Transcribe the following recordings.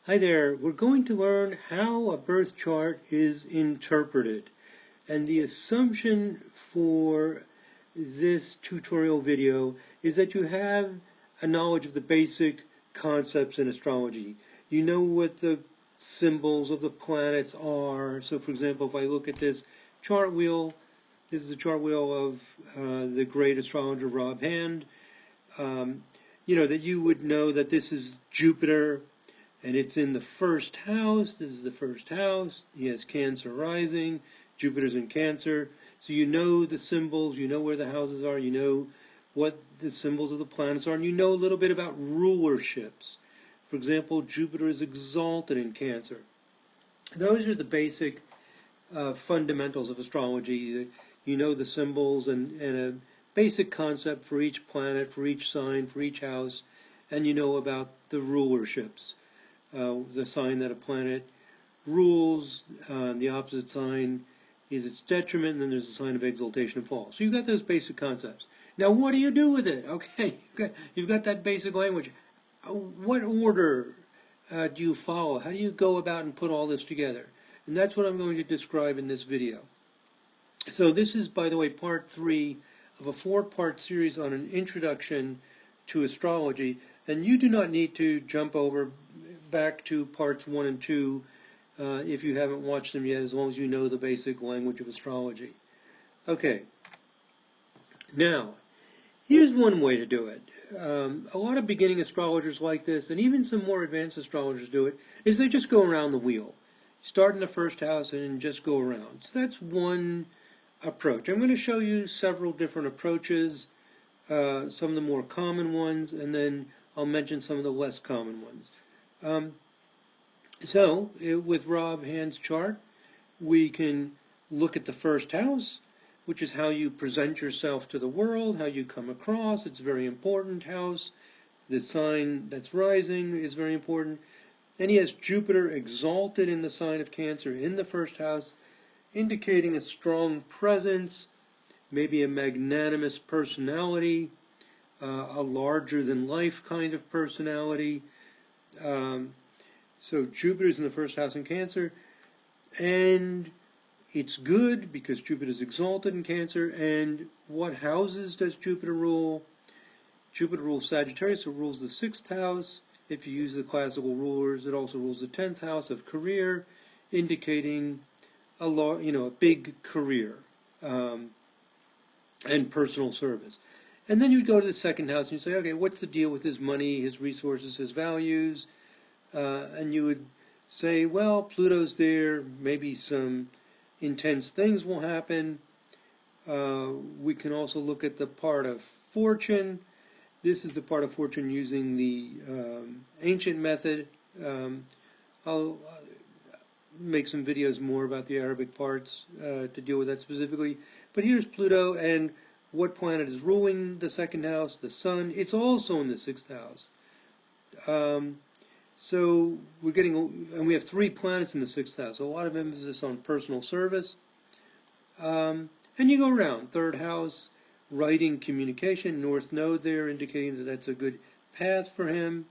Hi there, we're going to learn how a birth chart is interpreted. And the assumption for this tutorial video is that you have a knowledge of the basic concepts in astrology. You know what the symbols of the planets are. So for example, if I look at this chart wheel, this is the chart wheel of the great astrologer Rob Hand. That you would know that this is Jupiter, and it's in the first house. This is the first house. He has Cancer rising. Jupiter's in Cancer. So you know the symbols, you know where the houses are, you know what the symbols of the planets are, and you know a little bit about rulerships. For example, Jupiter is exalted in Cancer. Those are the basic fundamentals of astrology. You know the symbols and a basic concept for each planet, for each sign, for each house, and you know about the rulerships. The sign that a planet rules, the opposite sign is its detriment, and then there's a sign of exaltation and fall. So you've got those basic concepts. Now what do you do with it? Okay, you've got that basic language. What order do you follow? How do you go about and put all this together? And that's what I'm going to describe in this video. So this is, by the way, part 3 of a 4-part series on an introduction to astrology, and you do not need to jump over back to parts 1 and 2 if you haven't watched them yet, as long as you know the basic language of astrology. Okay, now, here's one way to do it. A lot of beginning astrologers like this, and even some more advanced astrologers do it, is they just go around the wheel. Start in the first house and just go around. So that's one approach. I'm going to show you several different approaches, some of the more common ones, and then I'll mention some of the less common ones. With Rob Hand's chart, we can look at the first house, which is how you present yourself to the world, how you come across. It's a very important house. The sign that's rising is very important. And he has Jupiter exalted in the sign of Cancer in the first house, indicating a strong presence, maybe a magnanimous personality, a larger-than-life kind of personality. So Jupiter's in the first house in Cancer, and it's good because Jupiter's exalted in Cancer. And what houses does Jupiter rule? Jupiter rules Sagittarius, so it rules the 6th house. If you use the classical rulers, it also rules the 10th house of career, indicating a big career and personal service. And then you go to the 2nd house and you say, okay, what's the deal with his money, his resources, his values? And you would say, well, Pluto's there, maybe some intense things will happen. We can also look at the part of fortune. This is the part of fortune using the ancient method. I'll make some videos more about the Arabic parts to deal with that specifically. But here's Pluto, and what planet is ruling the 2nd house? The Sun. It's also in the 6th house. So we're getting, and we have 3 planets in the 6th house. So a lot of emphasis on personal service. And you go around. 3rd house, writing, communication, North Node there, indicating that that's a good path for him.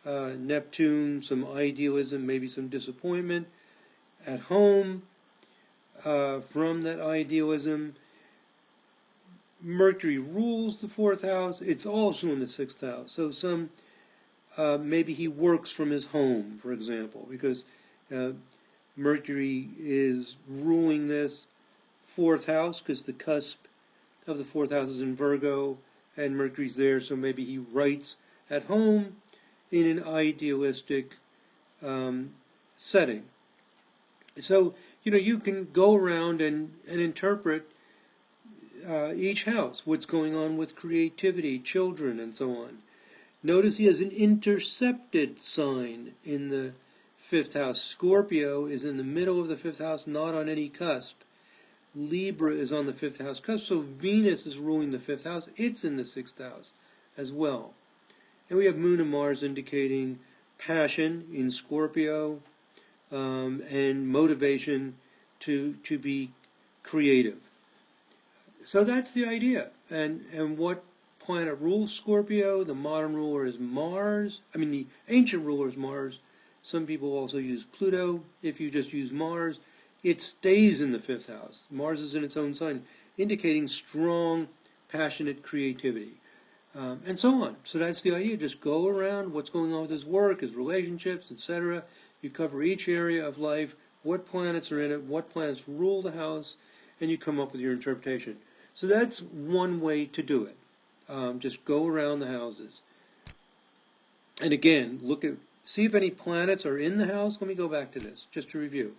Neptune, some idealism, maybe some disappointment. At home, from that idealism, Mercury rules the 4th house. It's also in the 6th house. So maybe he works from his home, for example, because Mercury is ruling this 4th house, because the cusp of the 4th house is in Virgo, and Mercury's there, so maybe he writes at home in an idealistic setting. So, you can go around and interpret each house, what's going on with creativity, children, and so on. Notice he has an intercepted sign in the 5th house. Scorpio is in the middle of the 5th house, not on any cusp. Libra is on the 5th house cusp, so Venus is ruling the 5th house. It's in the 6th house as well. And we have Moon and Mars indicating passion in Scorpio, and motivation to be creative. So that's the idea. And what planet rules Scorpio? The modern ruler is Mars. The ancient ruler is Mars. Some people also use Pluto. If you just use Mars, it stays in the 5th house. Mars is in its own sign, indicating strong, passionate creativity. And so on. So that's the idea. Just go around what's going on with his work, his relationships, etc. You cover each area of life, what planets are in it, what planets rule the house, and you come up with your interpretation. So that's one way to do it. Just go around the houses. And again, see if any planets are in the house. Let me go back to this, just to review.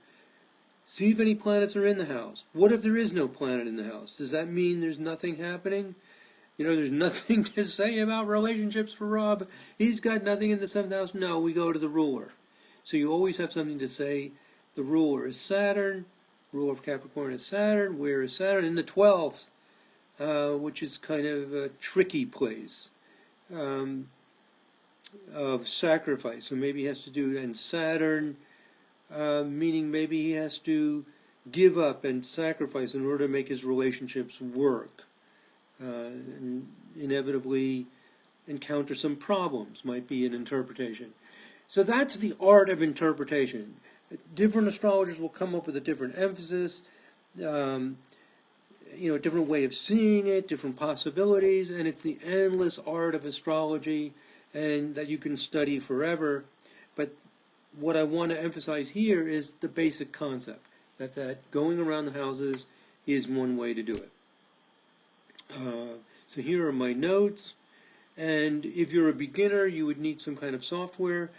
See if any planets are in the house. What if there is no planet in the house? Does that mean there's nothing happening? There's nothing to say about relationships for Rob. He's got nothing in the 7th house. No, we go to the ruler. So you always have something to say. The ruler is Saturn. Ruler of Capricorn is Saturn. Where is Saturn? In the 12th, which is kind of a tricky place of sacrifice. So maybe he has to do, and Saturn, meaning maybe he has to give up and sacrifice in order to make his relationships work. And inevitably encounter some problems, might be an interpretation. So that's the art of interpretation. Different astrologers will come up with a different emphasis, a different way of seeing it, different possibilities, and it's the endless art of astrology, and that you can study forever. But what I want to emphasize here is the basic concept, that going around the houses is one way to do it. So here are my notes, and if you're a beginner, you would need some kind of software.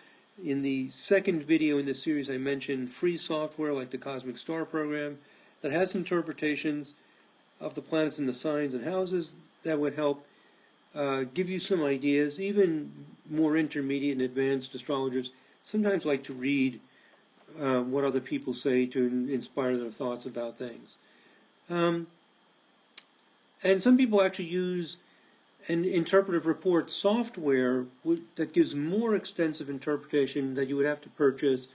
In the second video in this series, I mentioned free software like the Cosmic Star program that has interpretations of the planets and the signs and houses that would help give you some ideas. Even more intermediate and advanced astrologers sometimes like to read what other people say to inspire their thoughts about things. And some people actually use an interpretive report software that gives more extensive interpretation that you would have to purchase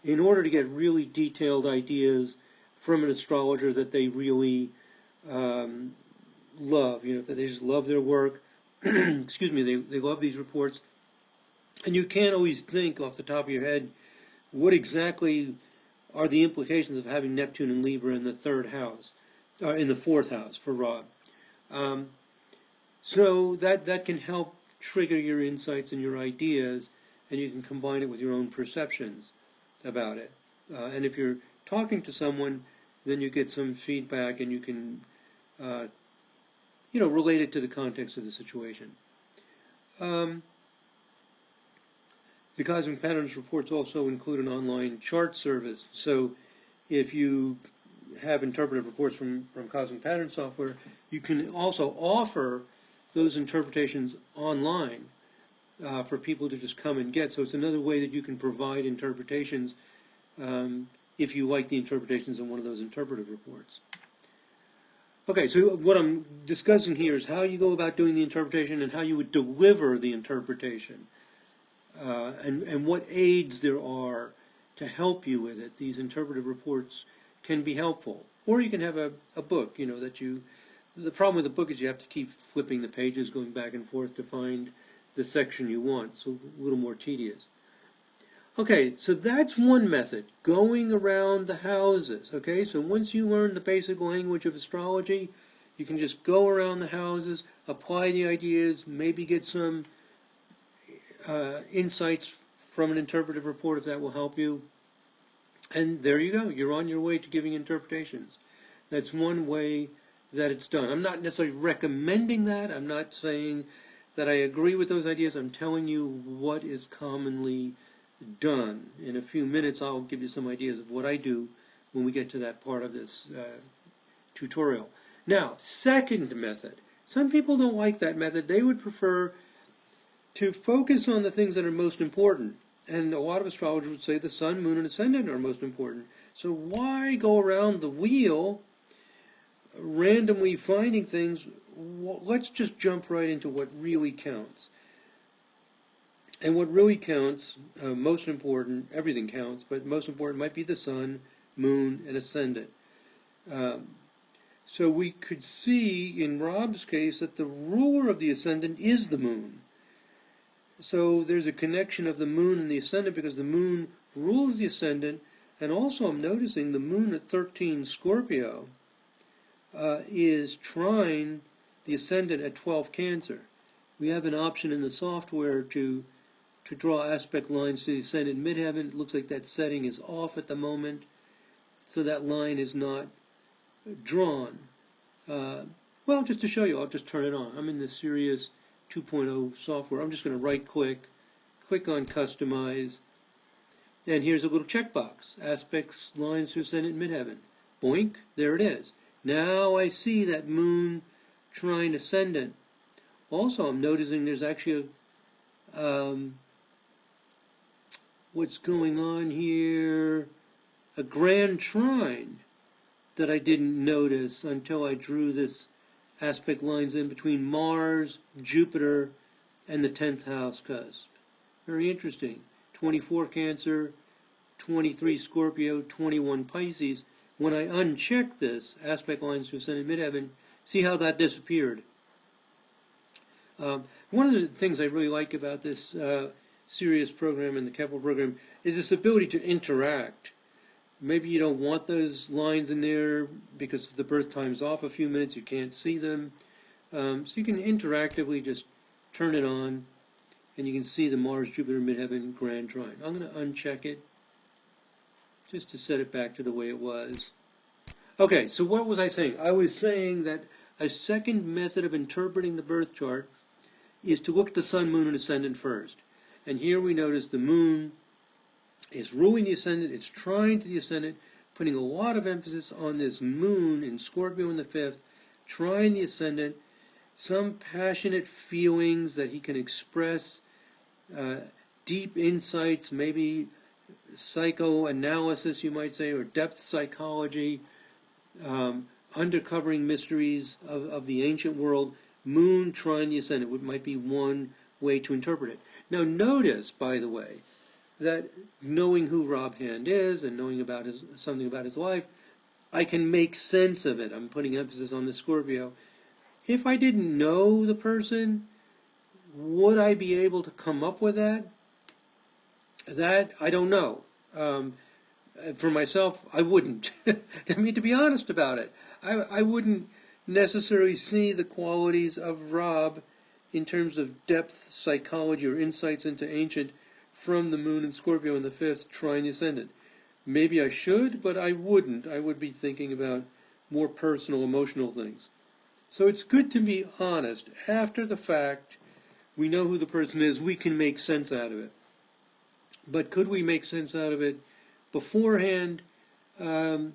in order to get really detailed ideas from an astrologer that they really love, that they just love their work. Excuse me, they love these reports. And you can't always think off the top of your head what exactly are the implications of having Neptune and Libra in the 3rd house, in the 4th house for Rob. So that can help trigger your insights and your ideas, and you can combine it with your own perceptions about it. And if you're talking to someone, then you get some feedback, and you can, relate it to the context of the situation. The Cosmic Patterns reports also include an online chart service. So if you have interpretive reports from Cosmic Pattern software, you can also offer those interpretations online for people to just come and get. So it's another way that you can provide interpretations if you like the interpretations in one of those interpretive reports. Okay, so what I'm discussing here is how you go about doing the interpretation and how you would deliver the interpretation, and what aids there are to help you with it. These interpretive reports can be helpful. Or you can have a book, the problem with the book is you have to keep flipping the pages, going back and forth to find the section you want. So a little more tedious. Okay, so that's one method, going around the houses. Okay, so once you learn the basic language of astrology, you can just go around the houses, apply the ideas, maybe get some insights from an interpretive report if that will help you. And there you go. You're on your way to giving interpretations. That's one way that it's done. I'm not necessarily recommending that. I'm not saying that I agree with those ideas. I'm telling you what is commonly done. In a few minutes, I'll give you some ideas of what I do when we get to that part of this tutorial. Now, second method. Some people don't like that method. They would prefer to focus on the things that are most important. And a lot of astrologers would say the sun, moon, and ascendant are most important. So why go around the wheel randomly finding things? Let's just jump right into what really counts. And what really counts, most important, everything counts, but most important might be the sun, moon, and ascendant. So we could see in Rob's case that the ruler of the ascendant is the moon. So there's a connection of the moon and the ascendant because the moon rules the ascendant, and also I'm noticing the moon at 13 Scorpio is trine the ascendant at 12 Cancer. We have an option in the software to draw aspect lines to the ascendant midheaven. It looks like that setting is off at the moment, so that line is not drawn. Well, just to show you, I'll just turn it on. I'm in the Sirius 2.0 software. I'm just going to right-click, click on Customize, and here's a little checkbox, aspects, lines to ascendant midheaven. Boink, there it is. Now I see that moon trine ascendant. Also, I'm noticing there's actually what's going on here, a grand trine that I didn't notice until I drew this aspect lines in between Mars, Jupiter, and the 10th house cusp. Very interesting. 24 Cancer, 23 Scorpio, 21 Pisces. When I uncheck this, aspect lines to ascendant midheaven, see how that disappeared. One of the things I really like about this Sirius program and the Kepler program is this ability to interact. Maybe you don't want those lines in there because if the birth time's off a few minutes, you can't see them. So you can interactively just turn it on, and you can see the Mars, Jupiter, midheaven, grand trine. I'm going to uncheck it just to set it back to the way it was. Okay, so what was I saying? I was saying that a second method of interpreting the birth chart is to look at the sun, moon, and ascendant first. And here we notice the moon is ruling the ascendant, it's trine to the ascendant, putting a lot of emphasis on this moon in Scorpio in the 5th, trine the ascendant, some passionate feelings that he can express, deep insights, maybe psychoanalysis, you might say, or depth psychology, undercovering mysteries of the ancient world. Moon trine the ascendant, which might be one way to interpret it. Now notice, by the way, that knowing who Rob Hand is and knowing about something about his life, I can make sense of it. I'm putting emphasis on the Scorpio. If I didn't know the person, would I be able to come up with that? That, I don't know. For myself, I wouldn't. I mean, to be honest about it, I wouldn't necessarily see the qualities of Rob in terms of depth psychology or insights into ancient from the moon in Scorpio in the 5th, trine the ascendant. Maybe I should, but I wouldn't. I would be thinking about more personal, emotional things. So it's good to be honest. After the fact, we know who the person is, we can make sense out of it. But could we make sense out of it beforehand? You'd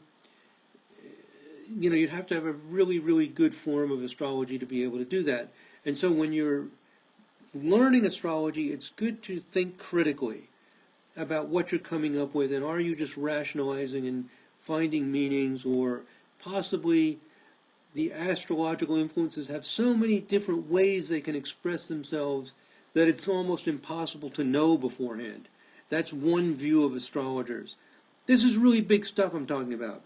have to have a really, really good form of astrology to be able to do that. And so when you're learning astrology, it's good to think critically about what you're coming up with, and are you just rationalizing and finding meanings, or possibly the astrological influences have so many different ways they can express themselves that it's almost impossible to know beforehand. That's one view of astrologers. This is really big stuff I'm talking about,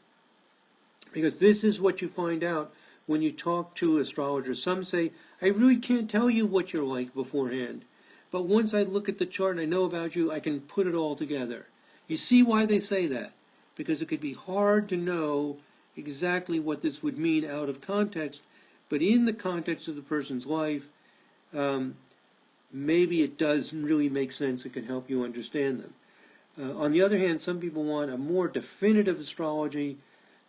because this is what you find out when you talk to astrologers. Some say, I really can't tell you what you're like beforehand, but once I look at the chart and I know about you, I can put it all together. You see why they say that? Because it could be hard to know exactly what this would mean out of context, but in the context of the person's life, maybe it does really make sense. It can help you understand them. On the other hand, some people want a more definitive astrology,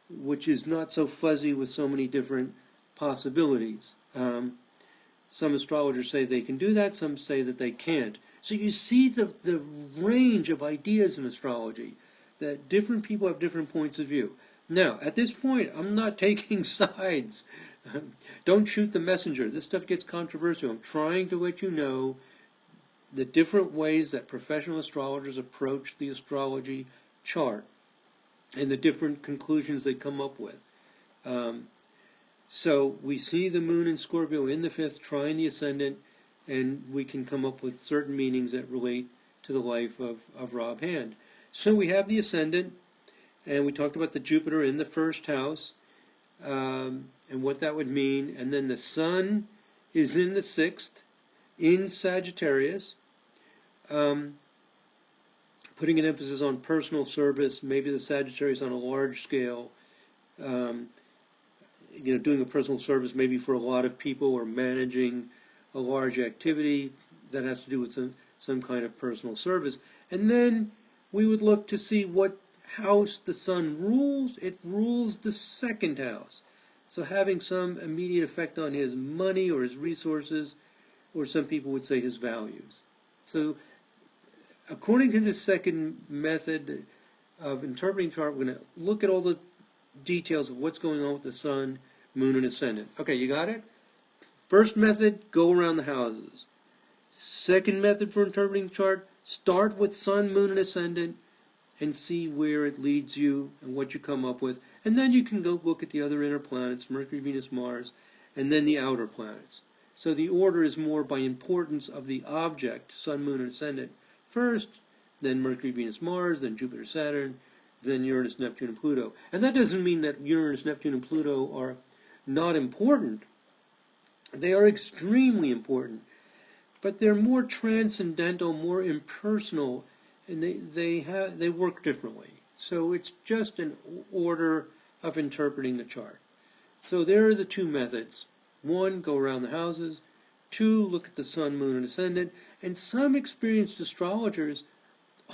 which is not so fuzzy with so many different possibilities. Some astrologers say they can do that, some say that they can't. So you see the range of ideas in astrology, that different people have different points of view. Now, at this point, I'm not taking sides. Don't shoot the messenger. This stuff gets controversial. I'm trying to let you know the different ways that professional astrologers approach the astrology chart and the different conclusions they come up with. So we see the moon in Scorpio in the 5th, trine the ascendant, and we can come up with certain meanings that relate to the life of Rob Hand. So we have the ascendant, and we talked about the Jupiter in the 1st house, and what that would mean. And then the sun is in the 6th, in Sagittarius, putting an emphasis on personal service, maybe the Sagittarius on a large scale, doing a personal service maybe for a lot of people or managing a large activity that has to do with some kind of personal service. And then we would look to see what house the sun rules. It rules the second house. So having some immediate effect on his money or his resources, or some people would say his values. So according to this second method of interpreting the chart, we're going to look at all the details of what's going on with the sun, moon, and ascendant. Okay, you got it? First method, go around the houses. Second method for interpreting the chart, start with sun, moon, and ascendant and see where it leads you and what you come up with. And then you can go look at the other inner planets, Mercury, Venus, Mars, and then the outer planets. So the order is more by importance of the object, sun, moon, and ascendant, first, then Mercury, Venus, Mars, then Jupiter, Saturn, then Uranus, Neptune, and Pluto. And that doesn't mean that Uranus, Neptune, and Pluto are not important. They are extremely important. But they're more transcendental, more impersonal, and they work differently. So it's just an order of interpreting the chart. So there are the two methods. One, go around the houses. Two, look at the sun, moon, and ascendant. And some experienced astrologers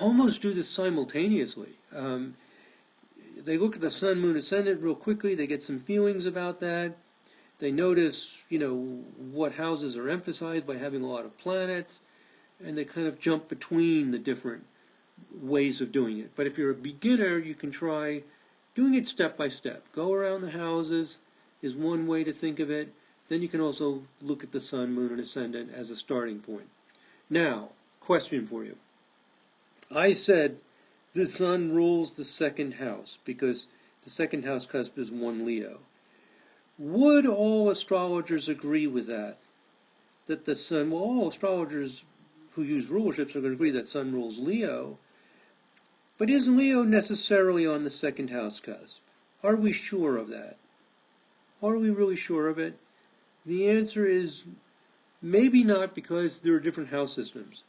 almost do this simultaneously. They look at the sun, moon, ascendant real quickly. They get some feelings about that. They notice, what houses are emphasized by having a lot of planets. And they kind of jump between the different ways of doing it. But if you're a beginner, you can try doing it step by step. Go around the houses is one way to think of it. Then you can also look at the sun, moon, and ascendant as a starting point. Now, question for you. I said the sun rules the second house because the second house cusp is 1 Leo. Would all astrologers agree with that? That the sun, well, all astrologers who use rulerships are going to agree that sun rules Leo. But is Leo necessarily on the second house cusp? Are we sure of that? Are we really sure of it? The answer is maybe not, because there are different house systems,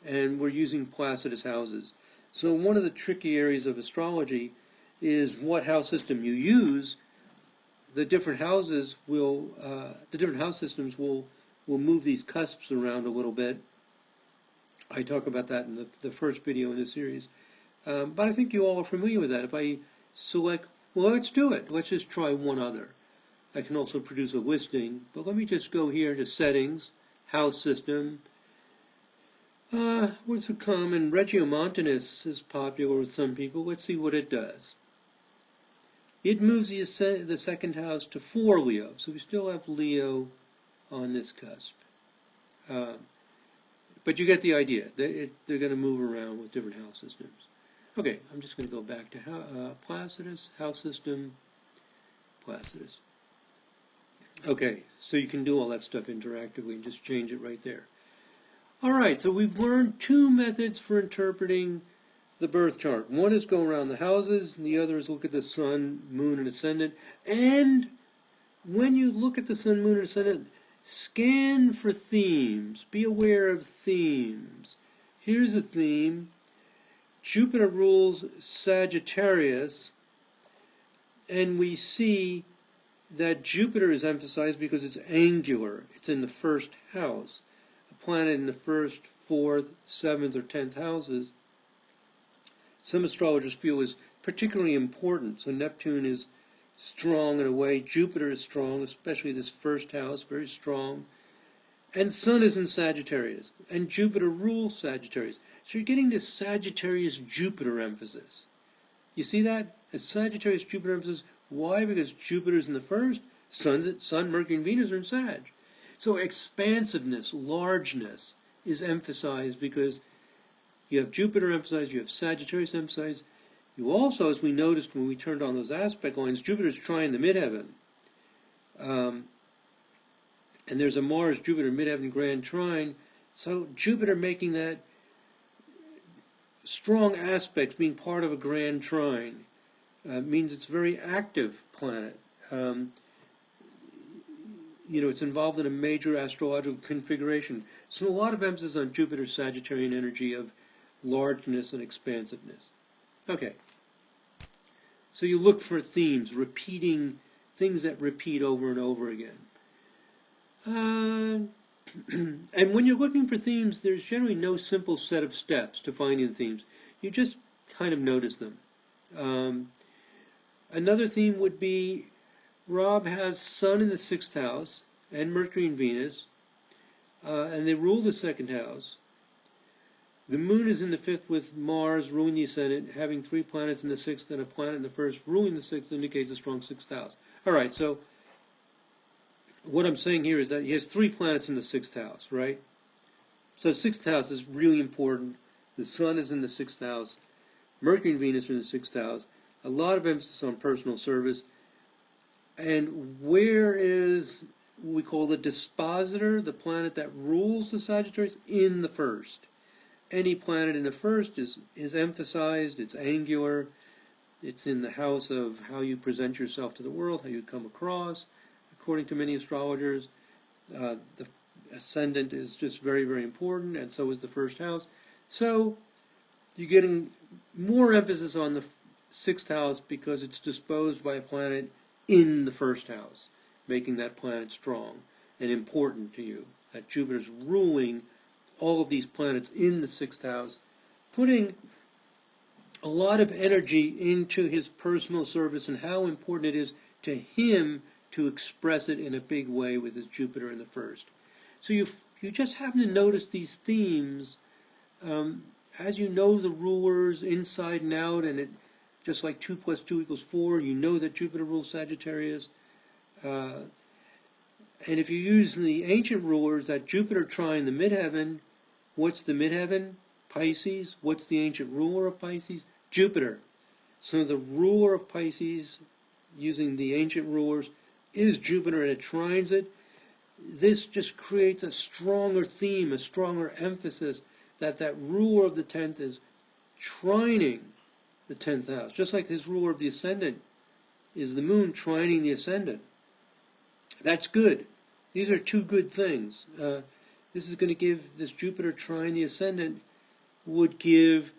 and we're using Placidus houses. So one of the tricky areas of astrology is what house system you use. The different houses will, the different house systems will move these cusps around a little bit. I talk about that in the first video in this series. But I think you all are familiar with that. If I select, well, let's do it. Let's just try one other. I can also produce a listing, but let me just go here to Settings, House System. What's a common? Regiomontanus is popular with some people. Let's see what it does. It moves the second house to 4 Leo, so we still have Leo on this cusp. But you get the idea. They're going to move around with different house systems. Okay, I'm just going to go back to Placidus, house system, Placidus. Okay, so you can do all that stuff interactively and just change it right there. All right, so we've learned two methods for interpreting the birth chart. One is go around the houses, and the other is look at the sun, moon, and ascendant. And when you look at the sun, moon, and ascendant, scan for themes. Be aware of themes. Here's a theme. Jupiter rules Sagittarius, and we see that Jupiter is emphasized because it's angular. It's in the first house. A planet in the first, fourth, seventh, or 10th houses, some astrologers feel is particularly important. So Neptune is strong in a way. Jupiter is strong, especially this first house, very strong. And Sun is in Sagittarius. And Jupiter rules Sagittarius. So you're getting this Sagittarius-Jupiter emphasis. You see that? A Sagittarius-Jupiter emphasis. Why? Because Jupiter's in the first, Sun, Mercury, and Venus are in Sag. So expansiveness, largeness is emphasized because you have Jupiter emphasized, you have Sagittarius emphasized. You also, as we noticed when we turned on those aspect lines, Jupiter's trying the midheaven. And there's a Mars-Jupiter midheaven grand trine. So Jupiter making that strong aspect, being part of a grand trine, means it's a very active planet. it's involved in a major astrological configuration. So a lot of emphasis on Jupiter's Sagittarian energy of largeness and expansiveness. Okay. So you look for themes, repeating things that repeat over and over again. And when you're looking for themes, there's generally no simple set of steps to finding themes. You just kind of notice them. Another theme would be Rob has Sun in the 6th house and Mercury and Venus, and they rule the 2nd house. The Moon is in the 5th with Mars ruling the ascendant, having 3 planets in the 6th and a planet in the 1st ruling the 6th indicates a strong 6th house. All right, so what I'm saying here is that he has 3 planets in the 6th house, right? So 6th house is really important. The Sun is in the 6th house. Mercury and Venus are in the 6th house. A lot of emphasis on personal service. And where is what we call the dispositor, the planet that rules the Sagittarius? In the 1st. Any planet in the 1st is emphasized, it's angular, it's in the house of how you present yourself to the world, how you come across. According to many astrologers, the ascendant is just very, very important, and so is the 1st house. So you're getting more emphasis on the 6th house because it's disposed by a planet in the 1st house, making that planet strong and important to you. That Jupiter's ruling all of these planets in the 6th house, putting a lot of energy into his personal service and how important it is to him to express it in a big way with his Jupiter in the 1st. So you just happen to notice these themes as you know the rulers inside and out, and it just like 2 + 2 = 4, you know that Jupiter rules Sagittarius. And if you use the ancient rulers, that Jupiter trine the midheaven, what's the midheaven? Pisces. What's the ancient ruler of Pisces? Jupiter. So the ruler of Pisces, using the ancient rulers, is Jupiter, and it trines it. This just creates a stronger theme, a stronger emphasis that ruler of the 10th is trining the 10th house. Just like this ruler of the ascendant is the moon trining the ascendant. That's good. These are 2 good things. This is going to give, this Jupiter trine the ascendant would give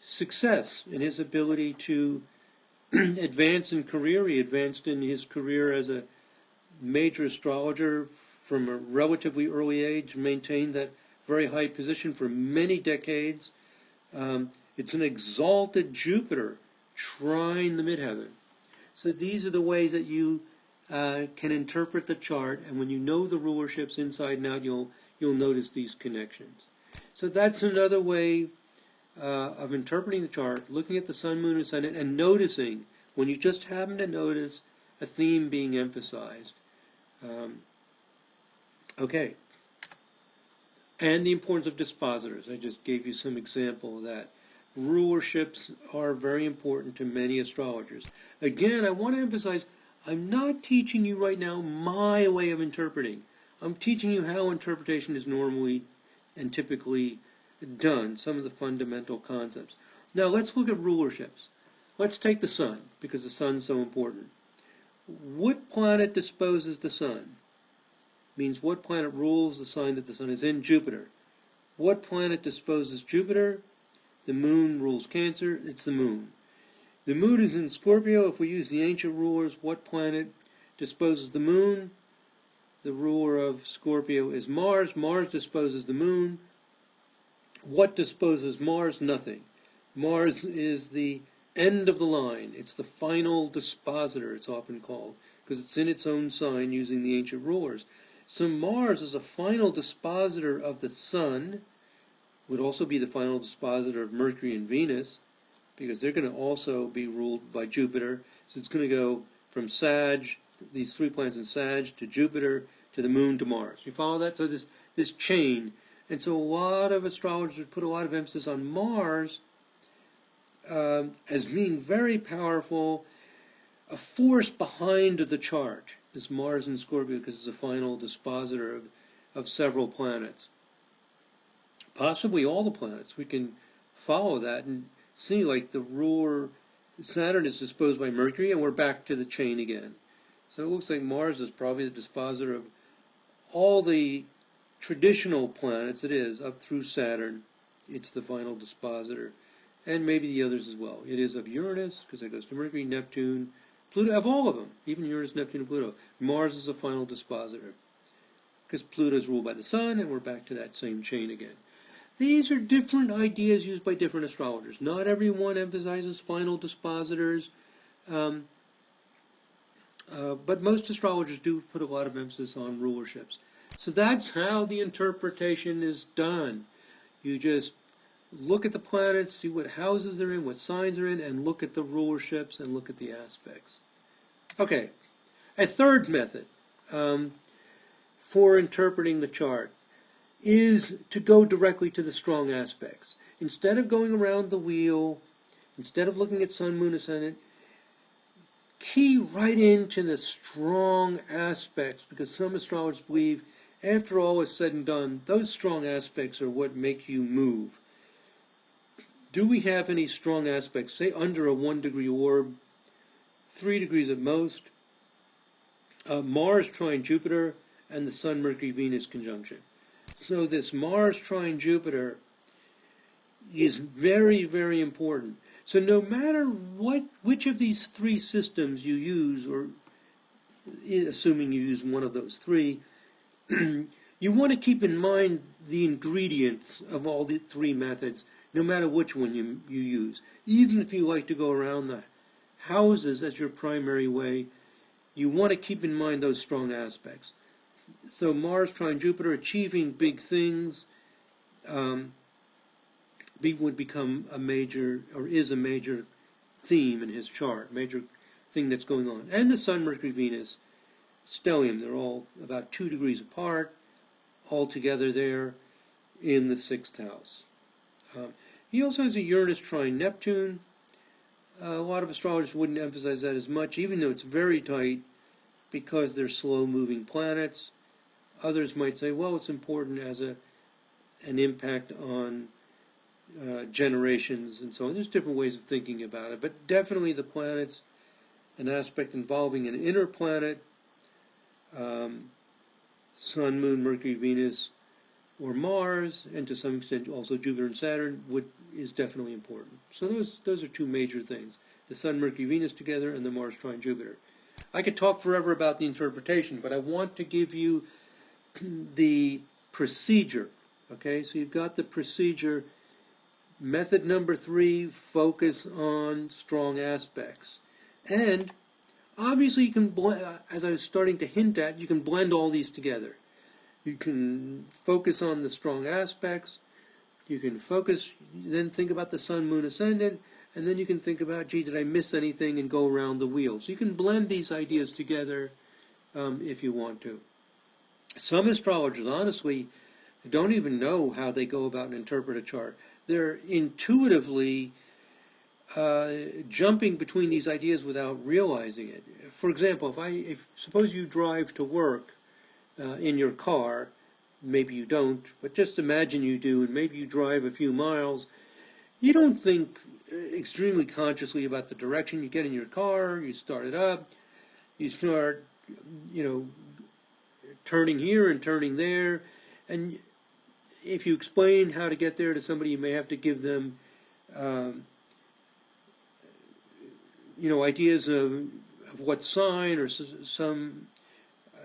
success in his ability to advance in career. He advanced in his career as a major astrologer from a relatively early age, maintained that very high position for many decades. It's an exalted Jupiter trine the midheaven. So these are the ways that you can interpret the chart, and when you know the rulerships inside and out, you'll notice these connections. So that's another way of interpreting the chart, looking at the Sun, Moon, and Ascendant, and noticing, when you just happen to notice a theme being emphasized. Okay. And the importance of dispositors. I just gave you some example of that. Rulerships are very important to many astrologers. Again, I want to emphasize, I'm not teaching you right now my way of interpreting. I'm teaching you how interpretation is normally and typically done, some of the fundamental concepts. Now let's look at rulerships. Let's take the Sun, because the Sun's so important. What planet disposes the Sun? Means what planet rules the sign that the Sun is in? Jupiter. What planet disposes Jupiter? The Moon rules Cancer. It's the Moon. The Moon is in Scorpio. If we use the ancient rulers, what planet disposes the Moon? The ruler of Scorpio is Mars. Mars disposes the Moon. What disposes Mars? Nothing. Mars is the end of the line. It's the final dispositor, it's often called, because it's in its own sign using the ancient rulers. So Mars is a final dispositor of the Sun, would also be the final dispositor of Mercury and Venus, because they're going to also be ruled by Jupiter. So it's going to go from Sag, these 3 planets in Sag, to Jupiter, to the Moon, to Mars. You follow that? So this chain. And so a lot of astrologers put a lot of emphasis on Mars as being very powerful, a force behind the chart. Is Mars in Scorpio, because it's a final dispositor of several planets. Possibly all the planets. We can follow that and see, like the ruler Saturn is disposed by Mercury, and we're back to the chain again. So it looks like Mars is probably the dispositor all the traditional planets, it is, up through Saturn, it's the final dispositor, and maybe the others as well. It is of Uranus, because it goes to Mercury, Neptune, Pluto, of all of them, even Uranus, Neptune, and Pluto. Mars is the final dispositor, because Pluto is ruled by the Sun, and we're back to that same chain again. These are different ideas used by different astrologers. Not everyone emphasizes final dispositors, but most astrologers do put a lot of emphasis on rulerships. So that's how the interpretation is done. You just look at the planets, see what houses they're in, what signs they're in, and look at the rulerships and look at the aspects. Okay, a third method for interpreting the chart is to go directly to the strong aspects. Instead of going around the wheel, instead of looking at Sun, Moon, Ascendant, key right into the strong aspects, because some astrologers believe, after all is said and done, those strong aspects are what make you move. Do we have any strong aspects, say under a 1-degree orb, 3 degrees at most, Mars trine Jupiter, and the Sun, Mercury, Venus conjunction? So this Mars trine Jupiter is very, very important. So no matter which of these three systems you use, or assuming you use one of those three, you want to keep in mind the ingredients of all the three methods, no matter which one you use. Even if you like to go around the houses as your primary way, you want to keep in mind those strong aspects. So Mars trine Jupiter, achieving big things, would become a major, or is a major theme in his chart, major thing that's going on. And the Sun, Mercury, Venus, stellium, they're all about 2 degrees apart, all together there in the 6th house. He also has a Uranus trine Neptune. A lot of astrologers wouldn't emphasize that as much, even though it's very tight, because they're slow-moving planets. Others might say, well, it's important as an impact on generations and so on. There's different ways of thinking about it, but definitely the planets, an aspect involving an inner planet, Sun, Moon, Mercury, Venus, or Mars, and to some extent also Jupiter and Saturn, is definitely important. So those are two major things: the Sun, Mercury, Venus together, and the Mars trine Jupiter. I could talk forever about the interpretation, but I want to give you the procedure. Okay, so you've got the procedure. Method number 3, focus on strong aspects. And obviously you can, as I was starting to hint at, you can blend all these together. You can focus on the strong aspects, you can focus, then think about the Sun, Moon, Ascendant, and then you can think about, gee, did I miss anything, and go around the wheel. So you can blend these ideas together if you want to. Some astrologers, honestly, don't even know how they go about and interpret a chart. They're intuitively jumping between these ideas without realizing it. For example, if suppose you drive to work in your car, maybe you don't, but just imagine you do, and maybe you drive a few miles. You don't think extremely consciously about the direction. You get in your car, you start it up, you start, turning here and turning there, and if you explain how to get there to somebody, you may have to give them, ideas of what sign or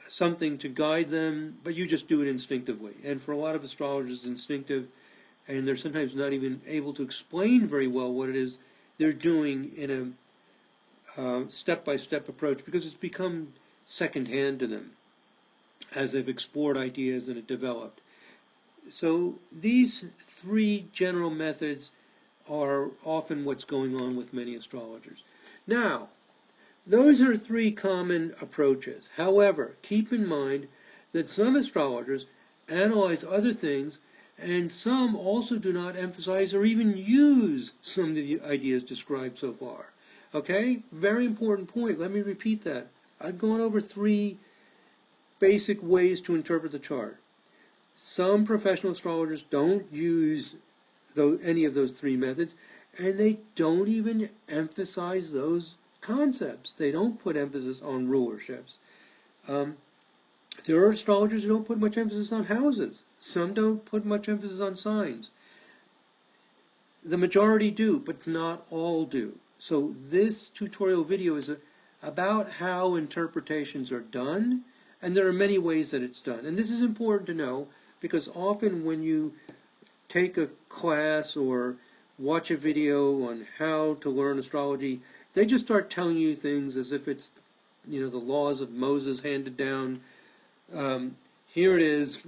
something to guide them, but you just do it instinctively. And for a lot of astrologers, it's instinctive, and they're sometimes not even able to explain very well what it is they're doing in a step-by-step approach, because it's become second-hand to them as they've explored ideas and it developed. So these 3 general methods are often what's going on with many astrologers. Now, those are 3 common approaches. However, keep in mind that some astrologers analyze other things, and some also do not emphasize or even use some of the ideas described so far. Okay? Very important point. Let me repeat that. I've gone over 3 basic ways to interpret the chart. Some professional astrologers don't use any of those 3 methods, and they don't even emphasize those concepts. They don't put emphasis on rulerships. There are astrologers who don't put much emphasis on houses. Some don't put much emphasis on signs. The majority do, but not all do. So this tutorial video is about how interpretations are done, and there are many ways that it's done. And this is important to know because often when you take a class or watch a video on how to learn astrology, they just start telling you things as if it's, the laws of Moses handed down. Here it is.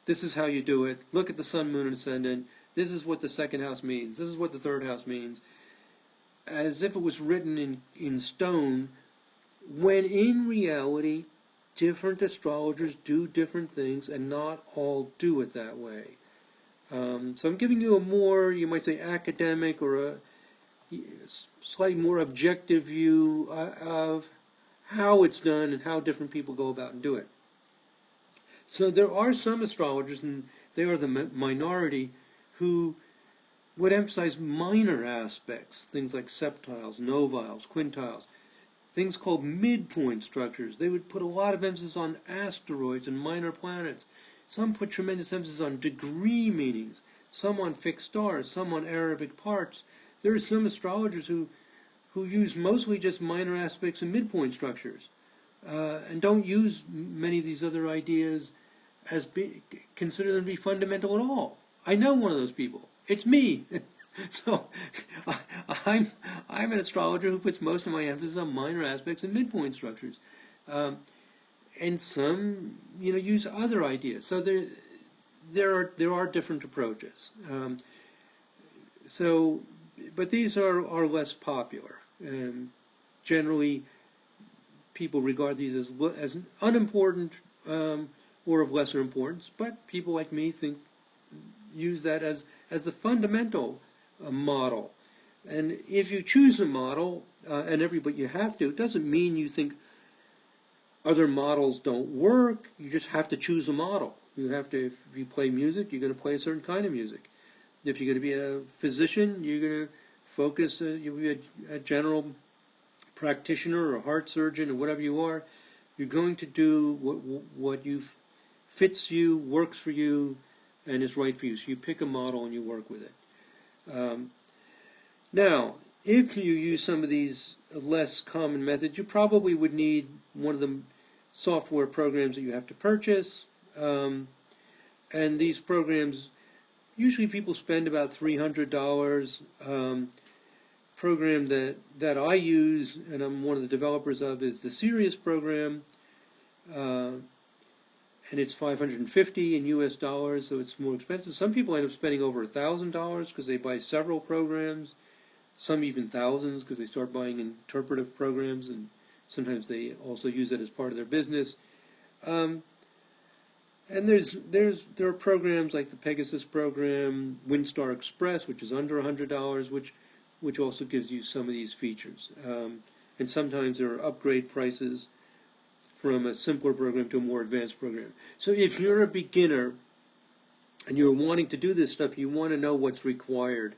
This is how you do it. Look at the sun, moon, and ascendant. This is what the second house means. This is what the third house means. As if it was written in stone, when in reality, different astrologers do different things, and not all do it that way. So I'm giving you a more, you might say, academic or a slightly more objective view of how it's done and how different people go about and do it. So there are some astrologers, and they are the minority, who would emphasize minor aspects, things like septiles, noviles, quintiles, things called midpoint structures. They would put a lot of emphasis on asteroids and minor planets. Some put tremendous emphasis on degree meanings, some on fixed stars, some on Arabic parts. There are some astrologers who use mostly just minor aspects and midpoint structures, and don't use many of these other ideas as consider them to be fundamental at all. I know one of those people. It's me. So I'm an astrologer who puts most of my emphasis on minor aspects and midpoint structures, and some use other ideas. So there are different approaches. But these are less popular. Generally, people regard these as unimportant or of lesser importance. But people like me use that as the fundamental model. And if you choose a model, but you have to, it doesn't mean you think other models don't work. You just have to choose a model. You have to, if you play music, you're going to play a certain kind of music. If you're going to be a physician, you're going to focus, you'll be a general practitioner or a heart surgeon or whatever you are. You're going to do what fits you, works for you, and is right for you. So you pick a model and you work with it. Now, if you use some of these less common methods, you probably would need one of the software programs that you have to purchase. And these programs, usually people spend about $300. Program that I use, and I'm one of the developers of, is the Sirius program. And it's $550 in US dollars, so it's more expensive. Some people end up spending over $1,000 because they buy several programs, some even thousands because they start buying interpretive programs, and sometimes they also use it as part of their business. And there are programs like the Pegasus program, WinStar Express, which is under $100, which also gives you some of these features. And sometimes there are upgrade prices from a simpler program to a more advanced program. So if you're a beginner and you're wanting to do this stuff, you want to know what's required.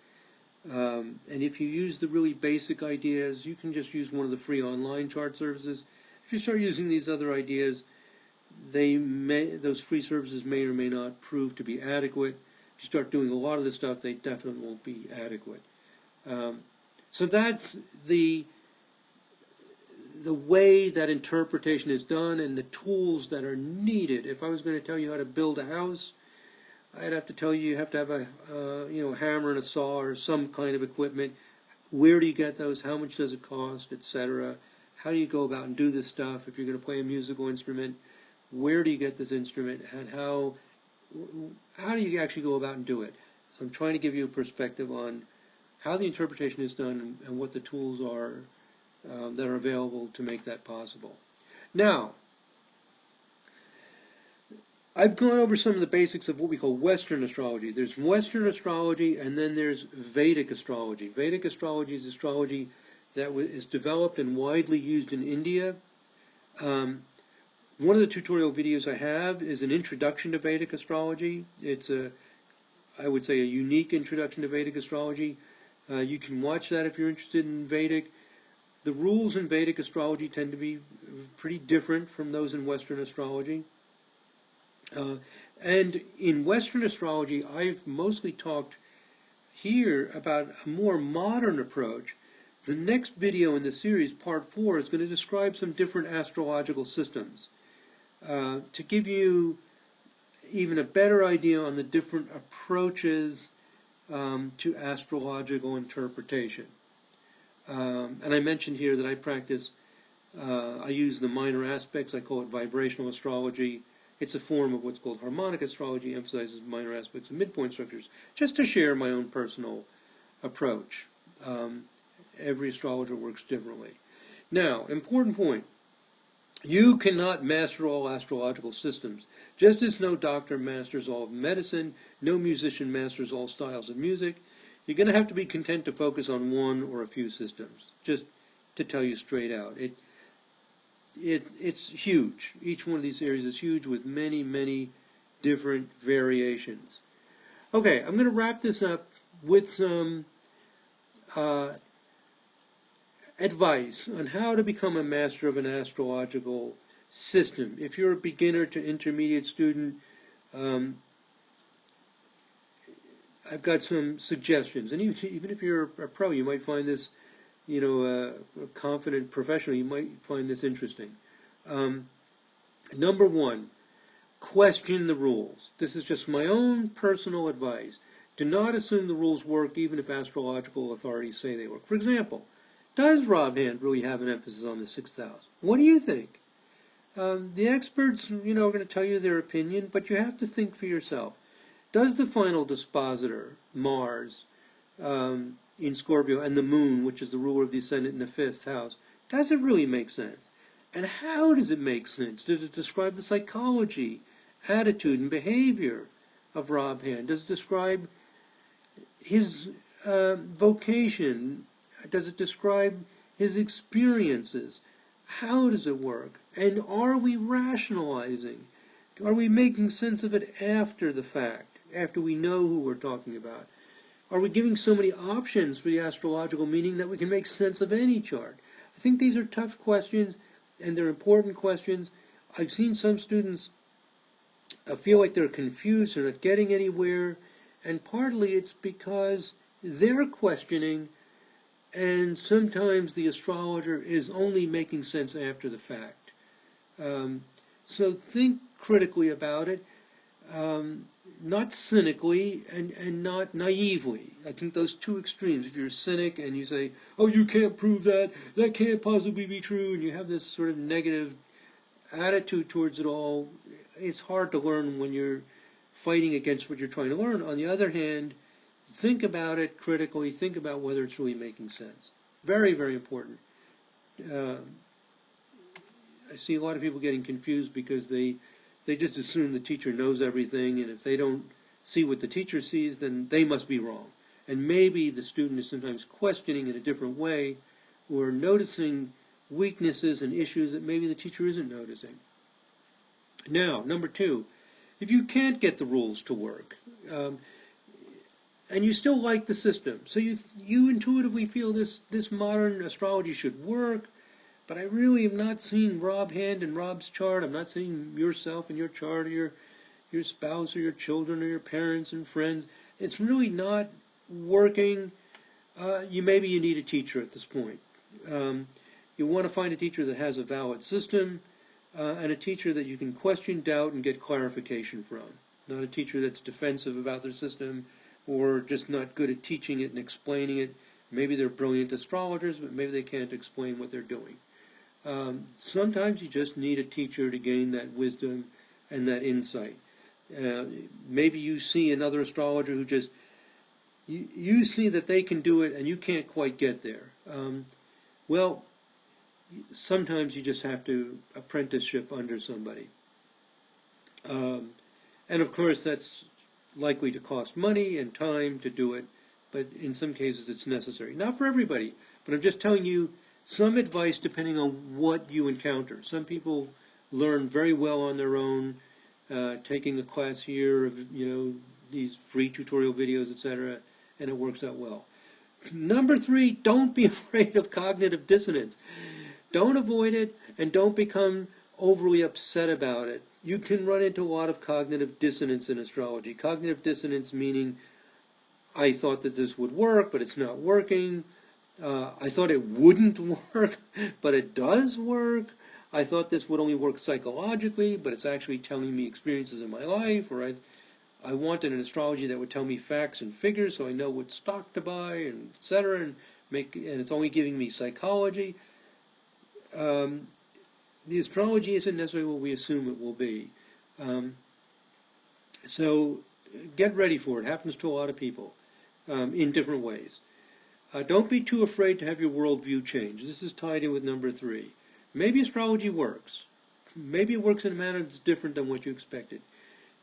And if you use the really basic ideas, you can just use one of the free online chart services. If you start using these other ideas, those free services may or may not prove to be adequate. If you start doing a lot of this stuff, they definitely won't be adequate. So that's the way that interpretation is done and the tools that are needed. If I was going to tell you how to build a house, I'd have to tell you have to have a hammer and a saw or some kind of equipment. Where do you get those? How much does it cost, etc.? How do you go about and do this stuff? If you're going to play a musical instrument, where do you get this instrument, and how do you actually go about and do it? So I'm trying to give you a perspective on how the interpretation is done and what the tools are that are available to make that possible. Now, I've gone over some of the basics of what we call Western astrology. There's Western astrology, and then there's Vedic astrology. Vedic astrology is astrology that is developed and widely used in India. One of the tutorial videos I have is an introduction to Vedic astrology. It's I would say, a unique introduction to Vedic astrology. You can watch that if you're interested in Vedic. The rules in Vedic astrology tend to be pretty different from those in Western astrology. And in Western astrology, I've mostly talked here about a more modern approach. The next video in the series, part 4, is going to describe some different astrological systems to give you even a better idea on the different approaches to astrological interpretation. And I mentioned here that I use the minor aspects. I call it vibrational astrology. It's a form of what's called harmonic astrology, emphasizes minor aspects of midpoint structures, just to share my own personal approach. Every astrologer works differently. Now, important point. You cannot master all astrological systems. Just as no doctor masters all of medicine, no musician masters all styles of music, you're going to have to be content to focus on one or a few systems, just to tell you straight out. It's huge. Each one of these areas is huge with many, many different variations. Okay, I'm going to wrap this up with some advice on how to become a master of an astrological system. If you're a beginner to intermediate student, I've got some suggestions. And even if you're a pro, you might find this, a confident professional, you might find this interesting. Number 1, question the rules. This is just my own personal advice. Do not assume the rules work even if astrological authorities say they work. For example, does Rob Hand really have an emphasis on the 6th house? What do you think? The experts, are going to tell you their opinion, but you have to think for yourself. Does the final dispositor, Mars, in Scorpio, and the moon, which is the ruler of the ascendant in the 5th house, does it really make sense? And how does it make sense? Does it describe the psychology, attitude, and behavior of Rob Hand? Does it describe his vocation? Does it describe his experiences? How does it work? And are we rationalizing? Are we making sense of it after the fact, after we know who we're talking about? Are we giving so many options for the astrological meaning that we can make sense of any chart? I think these are tough questions, and they're important questions. I've seen some students feel like they're confused, they're not getting anywhere, and partly it's because they're questioning, and sometimes the astrologer is only making sense after the fact. So think critically about it, not cynically and not naively. I think those two extremes, if you're a cynic and you say, oh, you can't prove that, that can't possibly be true, and you have this sort of negative attitude towards it all, it's hard to learn when you're fighting against what you're trying to learn. On the other hand, think about it critically, think about whether it's really making sense. Very, very important. I see a lot of people getting confused because they just assume the teacher knows everything, and if they don't see what the teacher sees, then they must be wrong. And maybe the student is sometimes questioning in a different way, or noticing weaknesses and issues that maybe the teacher isn't noticing. Now, number 2, if you can't get the rules to work, and you still like the system, so you intuitively feel this modern astrology should work, but I really am not seeing Rob Hand and Rob's chart. I'm not seeing yourself and your chart, or your spouse, or your children, or your parents and friends. It's really not working. Maybe you need a teacher at this point. You want to find a teacher that has a valid system, and a teacher that you can question, doubt, and get clarification from. Not a teacher that's defensive about their system, or just not good at teaching it and explaining it. Maybe they're brilliant astrologers, but maybe they can't explain what they're doing. Sometimes you just need a teacher to gain that wisdom and that insight. Maybe you see another astrologer who just, you see that they can do it and you can't quite get there. Well, sometimes you just have to apprenticeship under somebody. And of course that's likely to cost money and time to do it, but in some cases it's necessary. Not for everybody, but I'm just telling you some advice depending on what you encounter. Some people learn very well on their own, taking a class here of, these free tutorial videos, etc., and it works out well. Number 3, don't be afraid of cognitive dissonance. Don't avoid it, and don't become overly upset about it. you can run into a lot of cognitive dissonance in astrology. Cognitive dissonance meaning, I thought that this would work, but it's not working. I thought it wouldn't work, but it does work. I thought this would only work psychologically, but it's actually telling me experiences in my life. Or I wanted an astrology that would tell me facts and figures so I know what stock to buy, and etc. And it's only giving me psychology. The astrology isn't necessarily what we assume it will be. So get ready for it. It happens to a lot of people in different ways. Don't be too afraid to have your worldview change. This is tied in with number 3. Maybe astrology works. Maybe it works in a manner that's different than what you expected.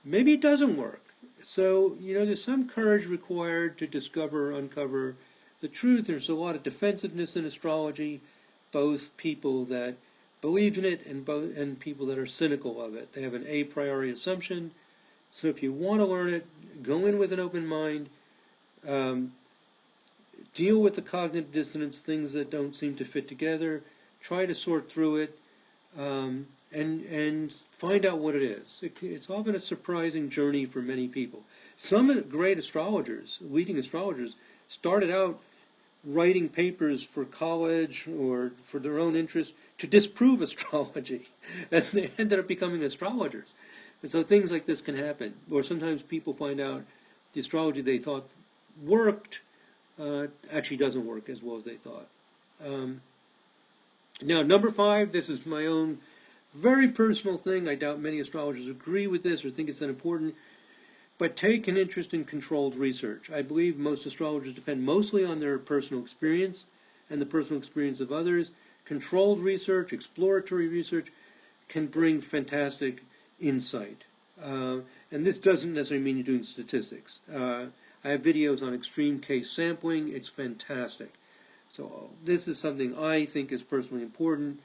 Maybe it doesn't work. So, there's some courage required to discover or uncover the truth. There's a lot of defensiveness in astrology, both people that believe in it and people that are cynical of it. They have an a priori assumption. So if you want to learn it, go in with an open mind. Deal with the cognitive dissonance, things that don't seem to fit together. Try to sort through it, and find out what it is. It's often a surprising journey for many people. Some great astrologers, leading astrologers, started out writing papers for college or for their own interest to disprove astrology, and they ended up becoming astrologers. And so things like this can happen. Or sometimes people find out the astrology they thought worked actually doesn't work as well as they thought. Now, number 5, this is my own very personal thing. I doubt many astrologers agree with this or think it's that important. But take an interest in controlled research. I believe most astrologers depend mostly on their personal experience and the personal experience of others. Controlled research, exploratory research, can bring fantastic insight. And this doesn't necessarily mean you're doing statistics. I have videos on extreme case sampling. It's fantastic. So this is something I think is personally important.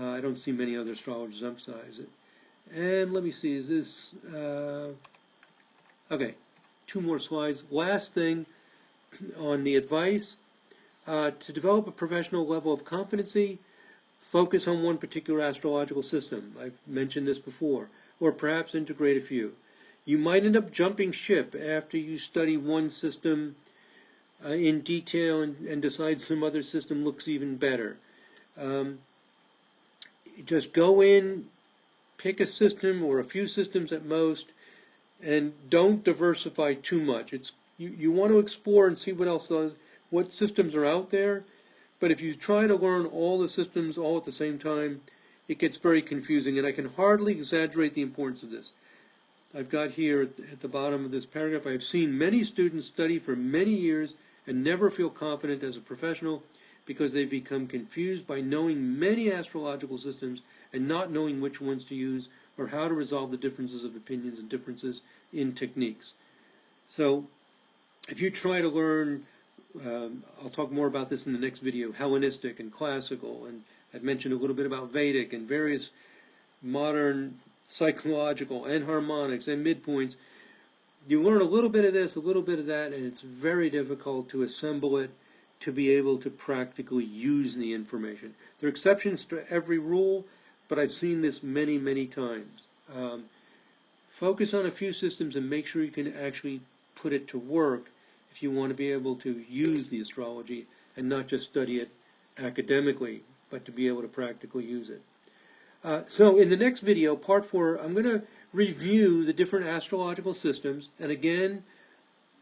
I don't see many other astrologers emphasize it. And let me see, is this... okay, 2 more slides. Last thing on the advice. To develop a professional level of competency, focus on one particular astrological system. I've mentioned this before. Or perhaps integrate a few. You might end up jumping ship after you study one system in detail and decide some other system looks even better. Just go in, pick a system or a few systems at most, and don't diversify too much. You want to explore and see what systems are out there, but if you try to learn all the systems all at the same time, it gets very confusing, and I can hardly exaggerate the importance of this. I've got here at the bottom of this paragraph, I've seen many students study for many years and never feel confident as a professional because they become confused by knowing many astrological systems and not knowing which ones to use or how to resolve the differences of opinions and differences in techniques. So if you try to learn, I'll talk more about this in the next video, Hellenistic and classical, and I've mentioned a little bit about Vedic and various modern psychological and harmonics and midpoints. You learn a little bit of this, a little bit of that, and it's very difficult to assemble it to be able to practically use the information. There are exceptions to every rule, but I've seen this many, many times. Focus on a few systems and make sure you can actually put it to work if you want to be able to use the astrology and not just study it academically, but to be able to practically use it. So in the next video, part 4, I'm going to review the different astrological systems. And again,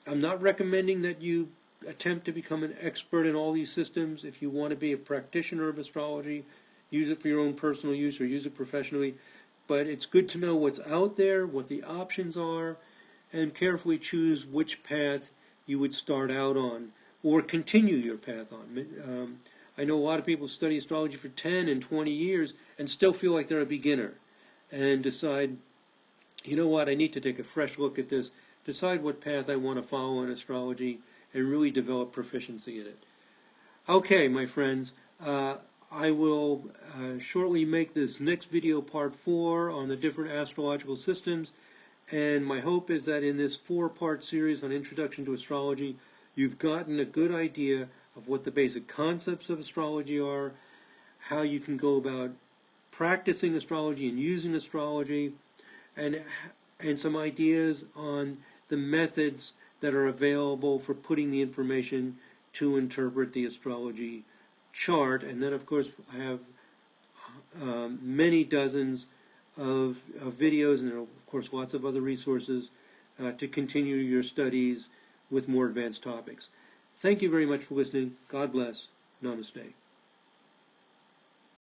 I'm not recommending that you attempt to become an expert in all these systems. If you want to be a practitioner of astrology, use it for your own personal use or use it professionally. But it's good to know what's out there, what the options are, and carefully choose which path you would start out on or continue your path on. I know a lot of people study astrology for 10 and 20 years and still feel like they're a beginner and decide, you know what, I need to take a fresh look at this, decide what path I want to follow in astrology, and really develop proficiency in it. Okay, my friends, I will shortly make this next video part 4 on the different astrological systems, and my hope is that in this 4-part series on Introduction to Astrology, you've gotten a good idea of what the basic concepts of astrology are, how you can go about practicing astrology and using astrology, and some ideas on the methods that are available for putting the information to interpret the astrology chart. And then, of course, I have many dozens of videos and, of course, lots of other resources to continue your studies with more advanced topics. Thank you very much for listening. God bless. Namaste.